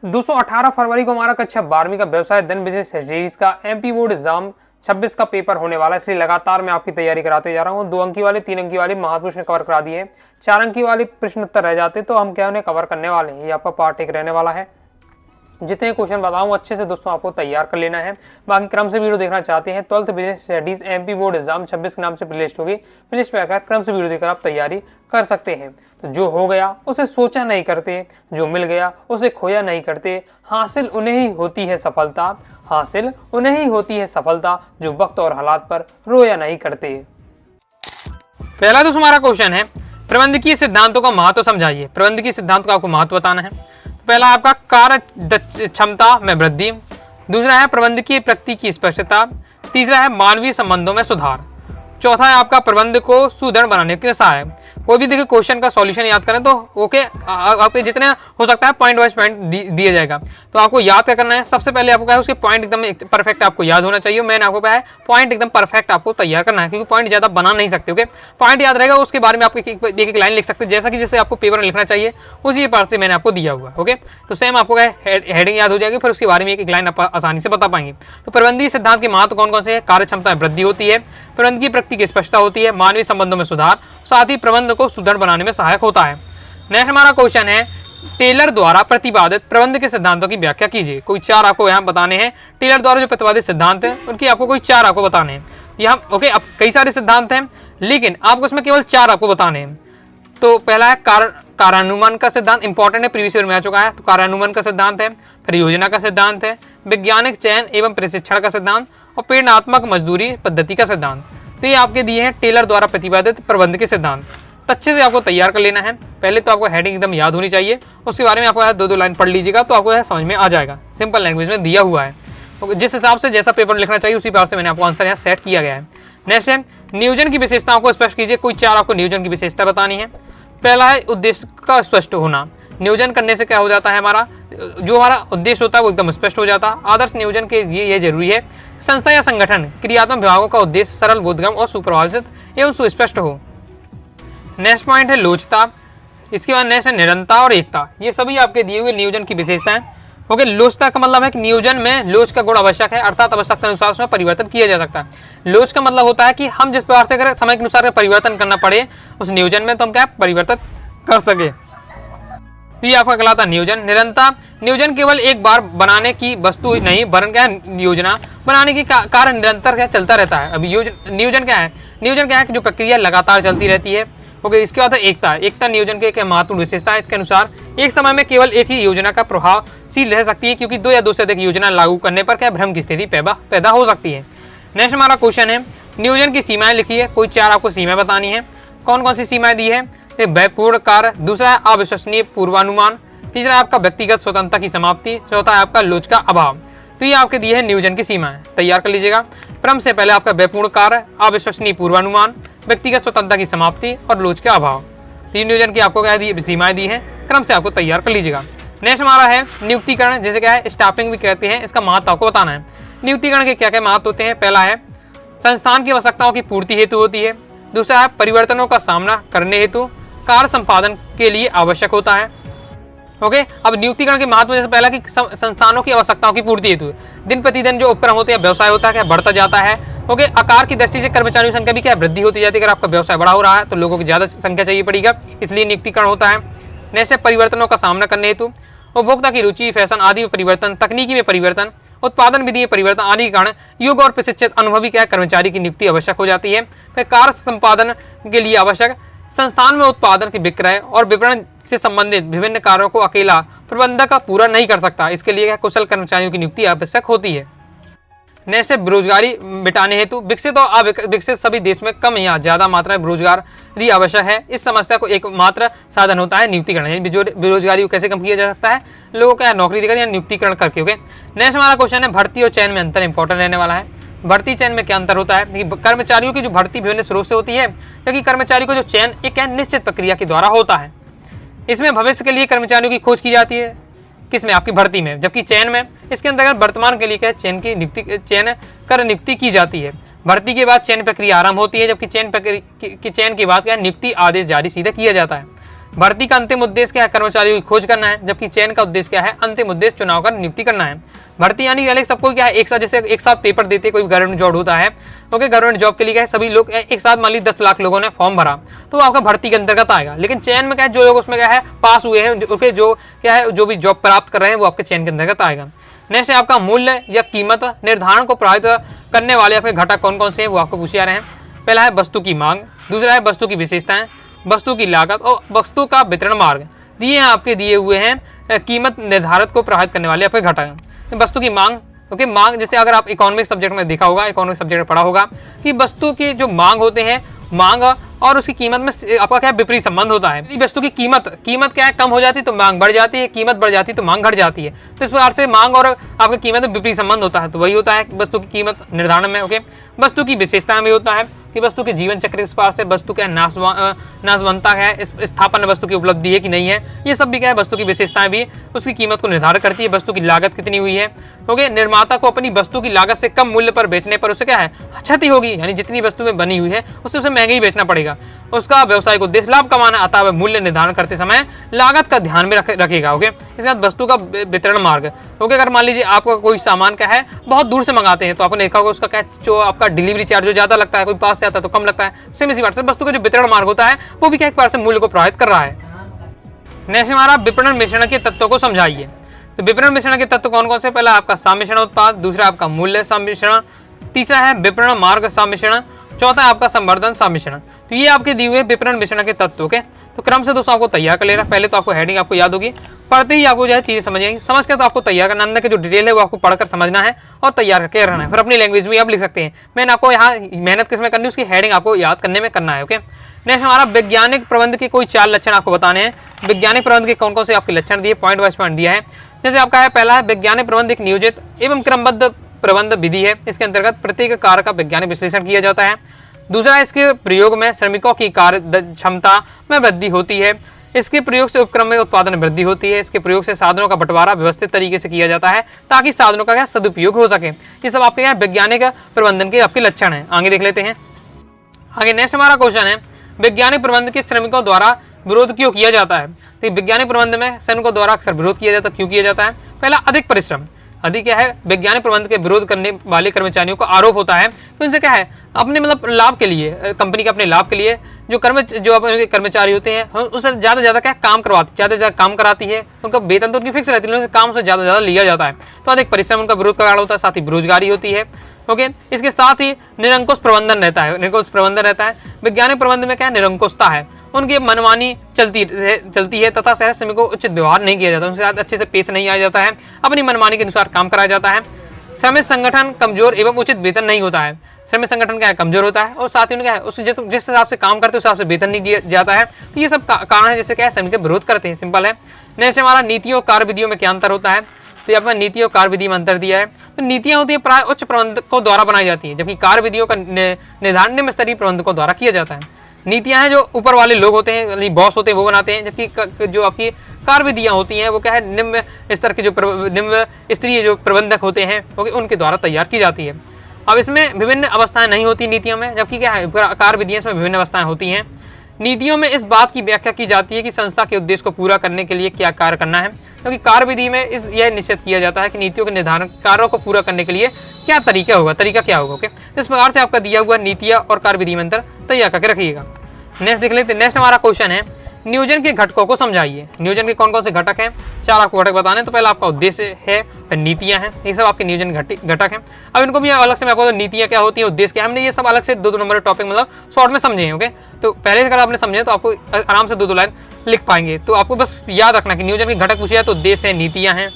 दोस्तों 18 फरवरी को हमारा कक्षा 12वीं का व्यवसाय धन बिजनेस स्टडीज का एमपी बोर्ड एग्जाम 26 का पेपर होने वाला है, इसलिए लगातार मैं आपकी तैयारी कराते जा रहा हूँ। 2 अंकी वाले 3 अंकी वाले महत्व प्रश्न कवर करा दिए, 4 अंकी वाले प्रश्न उत्तर रह जाते तो हम क्या उन्हें कवर करने वाले हैं। ये आपका पार्ट 1 रहने वाला है। जितने क्वेश्चन बताऊं अच्छे से दोस्तों आपको तैयार कर लेना है। बाकी क्रम से वीडियो देखना चाहते हैं 12th business studies MP board exam 26 के नाम से प्लेलिस्ट होगी, प्लेलिस्ट पे आकर क्रम से वीडियो देखकर आप तैयारी कर सकते हैं। तो जो हो गया उसे सोचा नहीं करते, जो मिल गया उसे खोया नहीं करते, हासिल उन्हें ही होती है सफलता, हासिल उन्हें ही होती है सफलता, जो वक्त और हालात पर रोया नहीं करते। पहला दोस्तों हमारा क्वेश्चन है, प्रबंधकीय सिद्धांतों का महत्व समझाइए। प्रबंधकीय सिद्धांत का आपको महत्व बताना है। पहला आपका कार्य क्षमता में वृद्धि, दूसरा है प्रबंधकीय प्रगति की स्पष्टता, तीसरा है मानवीय संबंधों में सुधार, चौथा है आपका प्रबंध को सुदृढ़ बनाने के लिए सहायक। कोई भी देखिए क्वेश्चन का सॉल्यूशन याद करें तो ओके, आपके जितने हो सकता है पॉइंट वाइज पॉइंट दिया जाएगा। तो आपको याद क्या करना है, सबसे पहले आपको क्या है उसके पॉइंट एकदम परफेक्ट आपको याद होना चाहिए। मैंने आपको क्या है पॉइंट एकदम परफेक्ट आपको तैयार करना है, क्योंकि पॉइंट ज्यादा बना नहीं सकते। ओके, पॉइंट याद रहेगा, उसके बारे में आप एक लाइन लिख सकते हैं, जैसा कि जैसे आपको पेपर में लिखना चाहिए उसी पार्ट से मैंने आपको दिया हुआ। ओके, तो सेम आपको हेडिंग याद हो जाएगी, फिर उसके बारे में एक लाइन आप आसानी से बता पाएंगे। तो प्रबंधकीय सिद्धांत के महत्व कौन कौन से है? कार्य क्षमता में वृद्धि होती है, प्रबंध की प्रगति की स्पष्टता होती है, मानवीय संबंधों में सुधार, साथ ही प्रबंध को सुदृढ़ बनाने में सहायक होता है। नेक्स्ट हमारा क्वेश्चन है, टेलर द्वारा प्रतिपादित प्रबंध के सिद्धांतों की व्याख्या कीजिए। कोई 4 आपको यहाँ बताने हैं। टेलर द्वारा जो प्रतिपादित सिद्धांत है उनकी आपको कोई 4 आपको बताने हैं। यहाँ ओके, अब कई सारे सिद्धांत हैं लेकिन आपको इसमें केवल 4 आपको बताने हैं। तो पहला है कार्यानुमान का सिद्धांत, इंपॉर्टेंट है, प्रीवियस ईयर में आ चुका है। तो कार्यानुमान का सिद्धांत है, फिर योजना का सिद्धांत है, वैज्ञानिक चयन एवं प्रशिक्षण का सिद्धांत और प्रेरणात्मक मजदूरी पद्धति का सिद्धांत। तो ये आपके दिए हैं टेलर द्वारा प्रतिपादित प्रबंध के सिद्धांत। तो अच्छे से आपको तैयार कर लेना है। पहले तो आपको हेडिंग एकदम याद होनी चाहिए, उसके बारे में आपको 2-2 लाइन पढ़ लीजिएगा तो आपको समझ में आ जाएगा। सिंपल लैंग्वेज में दिया हुआ है, तो जिस हिसाब से जैसा पेपर लिखना चाहिए उसी हिसाब से मैंने आपको आंसर यहाँ सेट किया गया है। नेक्स्ट है, नियोजन की विशेषताओं को स्पष्ट कीजिए। कोई 4 आपको नियोजन की विशेषता बतानी है। पहला है उद्देश्य का स्पष्ट होना। नियोजन करने से क्या हो जाता है, हमारा जो हमारा उद्देश्य होता है वो एकदम स्पष्ट हो जाता है। आदर्श नियोजन के लिए यह जरूरी है संस्था या संगठन क्रियात्मक विभागों का उद्देश्य सरल, बोधगम्य और सुप्रभावित एवं सुस्पष्ट हो। नेक्स्ट पॉइंट है लोचता। इसके बाद नेक्स्ट है निरंतरता और एकता। ये सभी आपके दिए हुए नियोजन की विशेषताएं। ओके, लोचता का मतलब है कि नियोजन में लोच का गुण आवश्यक है, अर्थात आवश्यकता अनुसार उसमें परिवर्तन किया जा सकता है। लोच का मतलब होता है कि हम जिस प्रकार से अगर समय के अनुसार परिवर्तन करना पड़े उस नियोजन में तो हम क्या परिवर्तन कर सके। तो ये आपका कहलाता है नियोजन। निरंतरता, नियोजन केवल एक बार बनाने की वस्तु नहीं वरन क्या है योजना बनाने की कार्य निरंतर क्या चलता रहता है। अभी नियोजन क्या है? नियोजन क्या है कि जो प्रक्रिया लगातार चलती रहती है। ओके, इसके बाद है एकता। एकता नियोजन के एक महत्वपूर्ण विशेषता है। इसके अनुसार एक समय में केवल एक ही योजना का प्रभावशील रह सकती है, क्योंकि 2 या 2 से अधिक योजना लागू करने पर क्या भ्रम की स्थिति पैदा हो सकती है। नेक्स्ट हमारा क्वेश्चन है, नियोजन की सीमाएं लिखिए। कोई 4 आपको सीमाएं बतानी है। कौन कौन सी सीमाएं दी है? एक व्ययपूर्ण कार्य, दूसरा है अविश्वसनीय पूर्वानुमान, तीसरा है आपका व्यक्तिगत स्वतंत्रता की समाप्ति, चौथा है आपका लोच का अभाव। तो ये आपके दिए हैं नियोजन की सीमाएं, तैयार कर लीजिएगा। क्रम से पहले आपका व्ययपूर्ण कार्य, अविश्वसनीय पूर्वानुमान, व्यक्तिगत स्वतंत्रता की समाप्ति और लोच के अभाव। तीन नियोजन की आपको क्या दी सीमाएं दी हैं, क्रम से आपको तैयार कर लीजिएगा। नेक्स्ट हमारा है नियुक्तिकरण, जैसे क्या है स्टाफिंग भी कहते हैं, इसका महत्व आपको बताना है। नियुक्तिकरण के क्या क्या महत्व होते हैं? पहला है संस्थान की आवश्यकताओं की पूर्ति हेतु होती है, दूसरा है परिवर्तनों का सामना करने हेतु, कार्य संपादन के लिए आवश्यक होता है। ओके, अब नियुक्तिकरण के महत्व जैसे पहला कि संस्थानों की आवश्यकताओं की पूर्ति हेतु दिन प्रतिदिन जो उपक्रम होते हैं, व्यवसाय होता है क्या बढ़ता जाता है। ओके, आकार की दृष्टि से कर्मचारियों की संख्या भी क्या वृद्धि होती जाती है। अगर आपका व्यवसाय बड़ा हो रहा है तो लोगों की ज्यादा संख्या चाहिए पड़ेगा, इसलिए नियुक्तिकरण होता है। नेक्स्ट है परिवर्तनों का सामना करने हेतु, उपभोक्ता की रुचि, फैशन आदि में परिवर्तन, तकनीकी में परिवर्तन, उत्पादन विधि में परिवर्तन आदि के कारण योग्य और प्रशिक्षित अनुभवी क्या कर्मचारी की नियुक्ति आवश्यक हो जाती है। फिर कार्य संपादन के लिए आवश्यक संस्थान में उत्पादन के विक्रय और विपणन से संबंधित विभिन्न कार्यों को अकेला प्रबंधक का पूरा नहीं कर सकता, इसके लिए कुशल कर्मचारियों की नियुक्ति आवश्यक होती है। नेक्स्ट है बेरोजगारी मिटाने हेतु, विकसित और अविकसित सभी देश में कम या ज्यादा मात्रा में बेरोजगारी आवश्यक है। इस समस्या को एकमात्र साधन होता है नियुक्तिकरण। बेरोजगारी को कैसे कम किया जा सकता है? लोगों को नौकरी देकर या नियुक्तिकरण करके। ओके, नेक्स्ट हमारा क्वेश्चन है भर्ती और चयन में अंतर इंपॉर्टेंट रहने वाला है। भर्ती चयन में क्या अंतर होता है? कर्मचारियों की जो भर्ती विभिन्न स्रोत से होती है, क्योंकि कर्मचारी को जो चयन एक निश्चित प्रक्रिया के द्वारा होता है। इसमें भविष्य के लिए कर्मचारियों की खोज की जाती है, किसमें? आपकी भर्ती में। जबकि चयन में इसके अंतर्गत वर्तमान के लिए क्या चयन नियुक्ति की जाती है। भर्ती के बाद चयन प्रक्रिया आरंभ होती है, जबकि चयन के बाद क्या नियुक्ति आदेश जारी सीधे किया जाता है। भर्ती का अंतिम उद्देश्य क्या है? कर्मचारियों की खोज करना है, जबकि चयन का उद्देश्य क्या है? अंतिम उद्देश्य चुनाव का नियुक्ति करना है। भर्ती यानी अलग सबको क्या है, एक साथ, जैसे एक साथ पेपर देते कोई गवर्नमेंट जॉब होता है, ओके, गवर्नमेंट जॉब के लिए क्या है, सभी लोग एक साथ, मान ली 10 लाख लोगों ने फॉर्म भरा, तो आपका भर्ती के अंतर्गत आएगा। लेकिन चयन में क्या है, जो लोग उसमें क्या है पास हुए हैं, उनके जो क्या है, जो भी जॉब प्राप्त कर रहे हैं, वो आपके चयन के अंतर्गत आएगा। नेक्स्ट है आपका मूल्य या कीमत निर्धारण को प्रभावित करने वाले आपके घटक कौन कौन से हैं, वो आपको पूछे जा रहे हैं। पहला है वस्तु की मांग, दूसरा है वस्तु की विशेषताएं, वस्तु की लागत और वस्तु का वितरण मार्ग। दिए हैं आपके दिए हुए हैं कीमत निर्धारित को प्रभावित करने वाले आपके घटक। वस्तु की मांग, ओके, मांग जैसे अगर आप इकोनॉमिक सब्जेक्ट में देखा होगा, इकोनॉमिक सब्जेक्ट में पढ़ा होगा कि वस्तु की जो मांग होते हैं, मांग और उसकी कीमत में आपका क्या विपरीत संबंध होता है। वस्तु की कीमत क्या है, कम हो जाती है तो मांग बढ़ जाती है, कीमत बढ़ जाती है तो मांग घट जाती है। तो इस प्रकार से मांग और आपकी कीमत में विपरीत संबंध होता है, तो वही होता है वस्तु की कीमत निर्धारण में। ओके, वस्तु की विशेषता में होता है कि वस्तु के जीवन चक्र इस प्रकार से वस्तु क्या नाशवंता है, स्थापन वस्तु की उपलब्धि है कि नहीं है, ये सब भी क्या है वस्तु की विशेषताएं भी उसकी कीमत को निर्धारित करती है। वस्तु की लागत कितनी हुई है, ओके, निर्माता को अपनी वस्तु की लागत से कम मूल्य पर बेचने पर उसे क्या है क्षति होगी, यानी जितनी वस्तु में बनी हुई है उससे उसे महंगी बेचना पड़ेगा। उसका व्यवसाय को उद्देश्य लाभ कमाना, अतः वह मूल्य निर्धारण करते समय लागत का ध्यान में रखेगा। ओके, इसके बाद वस्तु का वितरण मार्ग, ओके, अगर मान लीजिए आपका कोई सामान क्या है बहुत दूर से मंगाते हैं, तो आपने देखा होगा उसका क्या जो आपका डिलीवरी चार्ज जो ज्यादा लगता है, कोई पास से आता है तो कम लगता है। सेम इसी बात से वस्तु का जो वितरण मार्ग होता है वो भी क्या एक बार से मूल्य को प्रभावित कर रहा है। नेक्स्ट हमारा विपणन मिश्रण के तत्वों को समझाइए। तो विपणन मिश्रण के तत्व कौन कौन से? पहला आपका सम्मिश्रण उत्पाद, दूसरा आपका मूल्य सम्मिश्रण, तीसरा है विपणन मार्ग सम्मिश्रण, चौथा है आपका संवर्धन सम्मिश्रण। तो ये आपके दिए हुए विपणन मिश्रण के तत्व के। तो क्रम से दोस्तों आपको तैयार कर लेना। पहले तो आपको हेडिंग आपको याद होगी, पढ़ते ही आपको जो है चीजें समझ आएंगी, समझ के तो आपको तैयार करना, अंदर के जो डिटेल है वो आपको पढ़कर समझना है और तैयार करके रहना है। फिर अपनी लैंग्वेज में आप लिख सकते हैं। मैंने आपको यहाँ मेहनत किसमें करनी है, उसकी हेडिंग आपको याद करने में करना है। ओके, नेक्स्ट हमारा वैज्ञानिक प्रबंध के कोई 4 लक्षण आपको बताने हैं। वैज्ञानिक प्रबंध के कौन कौन से आपके लक्षण दिए, पॉइंट वाइज पॉइंट दिया है। जैसे आपका है पहला है वैज्ञानिक प्रबंध एक नियोजित एवं क्रमबद्ध प्रबंध विधि है। इसके अंतर्गत प्रत्येक कार्य का वैज्ञानिक विश्लेषण किया जाता है। दूसरा, इसके प्रयोग में श्रमिकों की कार्य क्षमता में वृद्धि होती है। इसके प्रयोग से उपक्रम में उत्पादन में वृद्धि होती है। इसके प्रयोग से साधनों का बंटवारा व्यवस्थित तरीके से किया जाता है ताकि साधनों का क्या सदुपयोग हो सके। ये सब आपके क्या वैज्ञानिक प्रबंधन के आपके लक्षण हैं। आगे देख लेते हैं। आगे नेक्स्ट हमारा क्वेश्चन है, वैज्ञानिक प्रबंध के श्रमिकों द्वारा विरोध क्यों किया जाता है? तो वैज्ञानिक प्रबंध में श्रमिकों द्वारा अक्सर विरोध किया जाता है। क्यों किया जाता है? पहला, अधिक परिश्रम। अधिक क्या है, वैज्ञानिक प्रबंध के विरोध करने वाले कर्मचारियों को आरोप होता है कि उनसे क्या है अपने मतलब लाभ के लिए, कंपनी के अपने लाभ के लिए जो कर्मचारी होते हैं उससे ज़्यादा क्या काम करवाती, ज़्यादा काम कराती है। उनका वेतन तो उनकी फिक्स रहती है, काम से ज़्यादा लिया जाता है। तो अधिक परिश्रम उनका विरोध का कारण होता है, साथ ही बेरोजगारी होती है। ओके, इसके साथ ही निरंकुश प्रबंधन रहता है। वैज्ञानिक प्रबंध में क्या है, निरंकुशता है, उनकी मनमानी चलती है तथा शहर श्रमिकों को उचित व्यवहार नहीं किया जाता, उनके साथ अच्छे से पेश नहीं आया जाता है, अपनी मनमानी के अनुसार काम कराया जाता है। श्रमिक संगठन कमजोर एवं उचित वेतन नहीं होता है। श्रमिक संगठन क्या है, कमजोर होता है और साथ ही उनका है उस जिस हिसाब से काम करते हैं उस हिसाब से वेतन नहीं दिया जाता है। तो ये सब कारण है जिससे क्या है श्रमिक विरोध करते हैं। सिंपल है। नेक्स्ट हमारा नीतियों और कार्यविधियों में क्या अंतर होता है? तो ये आपका नीति और कार्यविधि में अंतर दिया है। तो नीतियां होती है प्राय उच्च प्रबंधकों द्वारा बनाई जाती है, जबकि कार्यविधियों का निर्धारण निम्न स्तरीय प्रबंधकों द्वारा किया जाता है। नीतियां हैं जो ऊपर वाले लोग होते हैं, बॉस होते हैं, वो बनाते हैं, जबकि जो आपकी कार्यविधियां होती हैं वो क्या है निम्न स्तर के जो निम्न स्तरीय जो प्रबंधक होते हैं उनके द्वारा तैयार की जाती है। अब इसमें विभिन्न अवस्थाएं नहीं होती नीतियों में, जबकि क्या है कार्यविधियां इसमें विभिन्न अवस्थाएं होती हैं। नीतियों में इस बात की व्याख्या की जाती है कि संस्था के उद्देश्य को पूरा करने के लिए क्या कार्य करना है, क्योंकि कार्यविधि में यह निश्चित किया जाता है कि नीतियों के निर्धारण कार्यों को पूरा करने के लिए क्या तरीका क्या होगा। ओके, इस प्रकार से आपका दिया हुआ नीतियां और कार्यविधि में अंतर तैयार करके रखिएगा। नेक्स्ट देख लेते हैं। नेक्स्ट हमारा क्वेश्चन है, नियोजन के घटकों को समझाइए। नियोजन के कौन कौन से घटक हैं? 4 आपको घटक बताने। तो पहला आपका उद्देश्य है, फिर नीतियां हैं, ये सब आपके नियोजन घटक हैं। अब इनको भी अलग से मैं आपको नीतियां क्या होती है, उद्देश्य क्या है, हमने ये सब अलग से 2 नंबर टॉपिक मतलब शॉर्ट में समझे हैं। ओके, तो पहले से अगर आपने समझे तो आपको आराम से 2 लाइन लिख पाएंगे। तो आपको बस याद रखना कि नियोजन के घटक पूछे जाए तो उद्देश्य है, नीतियां हैं,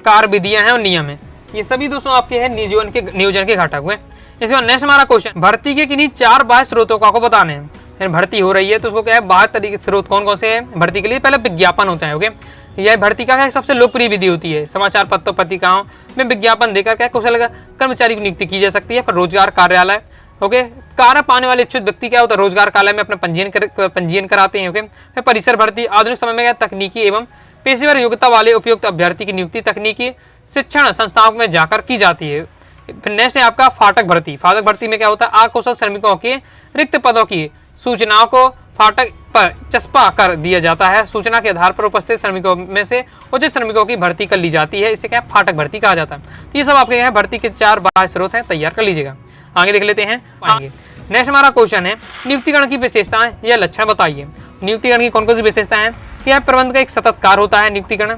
कार्यविधियां हैं और नियम है। ये सभी दोस्तों आपके हैं नियोजन के घटक हुए। इसके बाद नेक्स्ट हमारा क्वेश्चन, भर्ती के किन्हीं 4 बाह्य स्रोतों को आपको बताने हैं। भर्ती हो रही है तो उसको क्या है बाहर तरीके स्रोत कौन कौन से हैं भर्ती के लिए? पहले विज्ञापन होता है। ओके, यह भर्ती का सबसे लोकप्रिय विधि होती है। समाचार पत्रों पत्रिकाओं में विज्ञापन देकर क्या कुशल कर्मचारी की नियुक्ति की जा सकती है। फिर रोजगार कार्यालय, ओके, कार्य पाने वाले इच्छुक व्यक्ति क्या होता है रोजगार कार्यालय में अपना पंजीयन कराते हैं। ओके, फिर परिसर भर्ती, आधुनिक समय में क्या तकनीकी एवं पेशेवर योग्यता वाले उपयुक्त अभ्यर्थी की नियुक्ति तकनीकी शिक्षण संस्थाओं में जाकर की जाती है। फिर नेक्स्ट है आपका फाटक भर्ती। फाटक भर्ती में क्या होता है अकुशल श्रमिकों के रिक्त पदों की सूचनाओं को फाटक पर चस्पा कर दिया जाता है। सूचना के आधार पर उपस्थित श्रमिकों में से उचित श्रमिकों की भर्ती कर ली जाती है। इसे क्या है, फाटक भर्ती कहा जाता है। तो ये सब आपके यहाँ भर्ती के 4 बाह्य स्रोत हैं, तैयार कर लीजिएगा। आगे देख लेते हैं। आगे नेक्स्ट हमारा क्वेश्चन है, नियुक्तिकरण की विशेषताएं या लक्षण बताइए। नियुक्तिकरण की कौन कौन सी विशेषताएं हैं? यह प्रबंध का एक सतत कार्य होता है नियुक्तिकरण।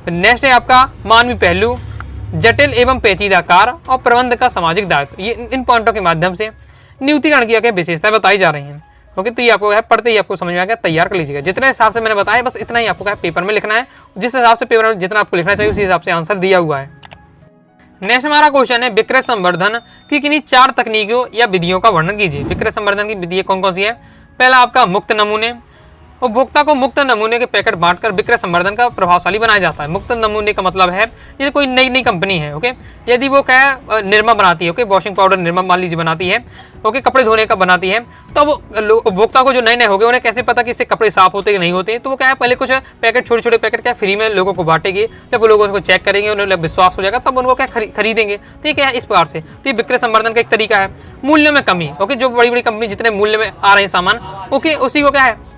नेक्स्ट है आपका मानवीय पहलू, जटिल एवं पेचीदा कार्य और प्रबंध का सामाजिक दायित्व। ये इन पॉइंटों के माध्यम से नियुक्तिकरण की क्या विशेषताएं बताई जा रही हैं। ओके, तो ये आपको है पढ़ते ही आपको समझ में आ गया, तैयार कर लीजिएगा। जितने हिसाब से मैंने बताया बस इतना ही आपको क्या पेपर में लिखना है। जिस हिसाब से पेपर में जितना आपको लिखना चाहिए उसी हिसाब से आंसर दिया हुआ है। नेक्स्ट हमारा क्वेश्चन है, विक्रय संवर्धन की किन्हीं 4 तकनीकों या विधियों का वर्णन कीजिए। विक्रय संवर्धन की विधि कौन कौन सी है? पहला आपका मुक्त नमूने। उपभोक्ता को मुक्त नमूने के पैकेट बांटकर विक्रय संवर्धन का प्रभावशाली बनाया जाता है। मुक्त नमूने का मतलब है ये कोई नई कंपनी है, ओके, यदि वो क्या है निरमा बनाती है, ओके, वॉशिंग पाउडर निरमा मान लीजिए बनाती है, ओके, कपड़े धोने का बनाती है, तो उपभोक्ता को जो नए हो गए उन्हें कैसे पता कि इससे कपड़े साफ होते कि नहीं होते? तो वो क्या है पहले कुछ पैकेट छोटे पैकेट क्या फ्री में लोगों को बांटेगी। जब वो लोग उसको चेक करेंगे, उन्हें विश्वास हो जाएगा, तब उनको क्या खरीदेंगे। तो ये क्या है इस प्रकार से। तो ये विक्रय संवर्धन का एक तरीका है। मूल्य में कमी, ओके, जो बड़ी कंपनी जितने मूल्य में आ रहे हैं सामान, ओके, उसी को क्या है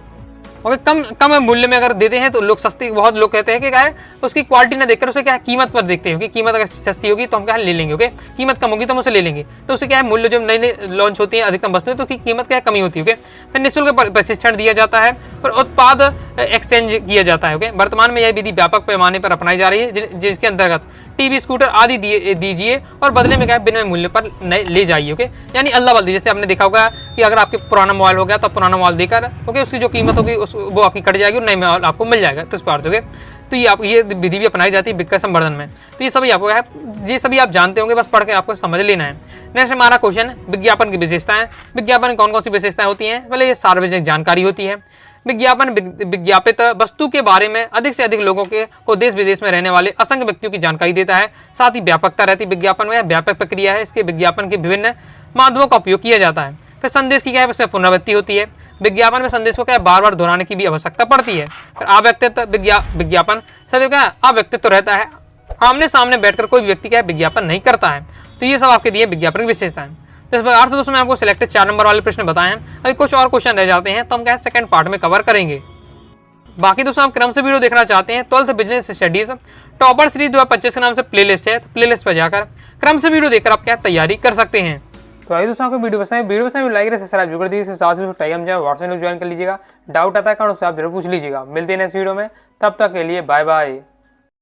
ओके कम मूल्य में अगर देते हैं तो लोग सस्ती, बहुत लोग कहते हैं कि क्या है उसकी क्वालिटी ना देखकर उसे क्या है कीमत पर देखते हैं कि कीमत अगर सस्ती होगी तो हम क्या ले लेंगे, ओके, कीमत कम होगी तो हम उसे ले लेंगे। तो उसे क्या है मूल्य जो नई लॉन्च होती है अधिकतम वस्तुएं तो उसकी कीमत क्या है कमी होती है, ओके। फिर निःशुल्क प्रशिक्षण दिया जाता है और उत्पाद एक्सचेंज किया जाता है, ओके। वर्तमान में यह विधि व्यापक पैमाने पर अपनाई जा रही है, जिसके अंतर्गत टीवी स्कूटर आदि दीजिए और बदले में क्या है बिना मूल्य पर ले जाइए, ओके, यानी अल्लाह बल्दी। जैसे आपने देखा होगा कि अगर आपके पुराना मोबाइल हो गया तो पुराना मोबाइल देकर, ओके, उसकी जो कीमत होगी वो आपकी कट जाएगी और नई मोबाइल आपको मिल जाएगा। तो इस प्रकार से, ओके, तो ये विधि भी अपनाई जाती है विक्रय संवर्धन में। तो ये सभी आपको है, ये सभी आप जानते होंगे, बस पढ़ के आपको समझ लेना है। नेक्स्ट हमारा क्वेश्चन, विज्ञापन की विशेषताएं। विज्ञापन कौन कौन सी विशेषताएं होती हैं? पहले ये सार्वजनिक जानकारी होती है। विज्ञापन विज्ञापित वस्तु के बारे में अधिक से अधिक लोगों को देश विदेश में रहने वाले असंख्य व्यक्तियों की जानकारी देता है। साथ ही व्यापकता रहती है। विज्ञापन में व्यापक प्रक्रिया है। इसके विज्ञापन के विभिन्न माध्यमों का उपयोग किया जाता है। फिर संदेश की क्या है उसमें पुनरावृत्ति होती है। विज्ञापन में संदेश को क्या है बार बार दोहराने की भी आवश्यकता पड़ती है। फिर अव्यक्तित्व विज्ञापन सदैव क्या अव्यक्तित्व रहता है। आमने सामने बैठकर कोई व्यक्ति क्या है विज्ञापन नहीं करता है। तो ये सब आपके दिए विज्ञापन की विशेषताएं। तो इस प्रकार से दोस्तों मैं आपको सिलेक्टेड 4 नंबर वाले प्रश्न बताए हैं। अभी कुछ और क्वेश्चन रह जाते हैं तो हम क्या सेकंड पार्ट में कवर करेंगे। बाकी दोस्तों आप क्रम से वीडियो देखना चाहते हैं 12th business studies topper series 2025 के नाम से प्लेलिस्ट है। तो प्लेलिस्ट पर जाकर क्रम से वीडियो देखकर आप क्या तैयारी कर सकते हैं। तो आइए दोस्तों आपको वीडियो पसंद लाइक करें, सब्सक्राइब जरूर कर दीजिए। साथ ही टाइम जाए व्हाट्सएप ज्वाइन कर लीजिएगा। डाउट आता है कारण उससे आप जरूर पूछ लीजिएगा। मिलते हैं नेक्स्ट वीडियो में, तब तक के लिए बाय बाय।